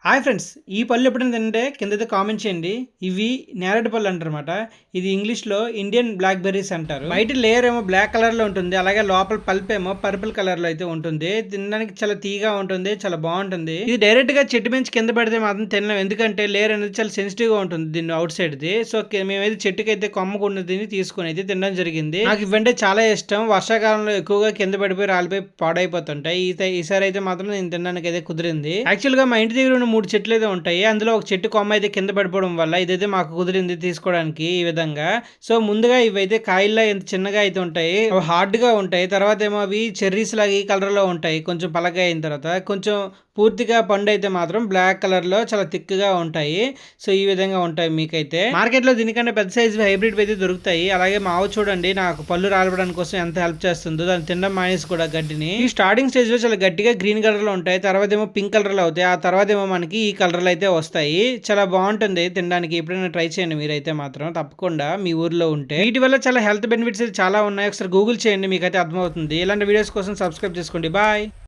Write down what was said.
Hi friends, ఈ పళ్ళు ఎప్పుడైనా తింటే కిందైతే కామెంట్ చేయండి. ఇవి నేరేడు పళ్ళు అంటారన్నమాట. ఇది ఇంగ్లీష్లో ఇండియన్ బ్లాక్ బెర్రీస్ అంటారు. బయట లేయర్ ఏమో బ్లాక్ కలర్లో ఉంటుంది, అలాగే లోపల పల్ప్ ఏమో పర్పుల్ కలర్లో అయితే ఉంటుంది. తినడానికి చాలా తీగా ఉంటుంది, చాలా బాగుంటుంది. ఇది డైరెక్ట్గా చెట్టు నుంచి కింద పడితే మాత్రం తినలేం, ఎందుకంటే లేయర్ అనేది చాలా సెన్సిటివ్గా ఉంటుంది దీన్ని అవుట్ సైడ్ది. సో మేమైతే చెట్టుకి అయితే కొమ్మకుండా తిని తీసుకుని అయితే తినడం జరిగింది. నాకు ఇవంటే చాలా ఇష్టం. వర్షాకాలంలో ఎక్కువగా కింద పడిపోయి రాలిపోయి పాడైపోతుంటాయి. ఈసారి అయితే మాత్రం నేను తినడానికి అయితే కుదిరింది. యాక్చువల్గా మా ఇంటి దగ్గర 3 చెట్లు అయితే ఉంటాయి. అందులో ఒక చెట్టు కొమ్మ అయితే కింద పడిపోవడం వల్ల ఇదైతే మాకు కుదిరింది తీసుకోవడానికి ఈ విధంగా. సో ముందుగా ఇవైతే కాయల్లో ఎంత చిన్నగా అయితే ఉంటాయి, అవి హార్డ్ గా ఉంటాయి. తర్వాత ఏమో అవి చెర్రీస్ లాగా ఈ కలర్ లో ఉంటాయి. కొంచెం పలగా అయిన తర్వాత కొంచెం పూర్తిగా పండు అయితే మాత్రం బ్లాక్ కలర్ లో చాలా థిక్ గా ఉంటాయి. సో ఈ విధంగా ఉంటాయి. మీకైతే మార్కెట్ లో దీనికంటే పెద్ద సైజు హైబ్రిడ్ అయితే దొరుకుతాయి. అలాగే మావు చూడండి, నాకు పళ్ళు రాలబడానికి కోసం ఎంత హెల్ప్ చేస్తుందో. దాన్ని తినడం మానేసి కూడా గడ్డిని ఈ స్టార్టింగ్ స్టేజ్ లో చాలా గట్టిగా గ్రీన్ కలర్ లో ఉంటాయి. తర్వాత ఏమో పింక్ కలర్ లో అవుతాయి. ఆ తర్వాత ఏమో మనకి ఈ కలర్లు అయితే వస్తాయి. చాలా బాగుంటుంది తినడానికి. ఎప్పుడైనా ట్రై చేయండి మీరైతే మాత్రం తప్పకుండా మీ ఊర్లో ఉంటే. వీటి వల్ల చాలా హెల్త్ బెనిఫిట్స్ చాలా ఉన్నాయి. ఒకసారి గూగుల్ చేయండి, మీకైతే అర్థమవుతుంది. ఇలాంటి వీడియోస్ కోసం సబ్స్క్రైబ్ చేసుకోండి. బాయ్.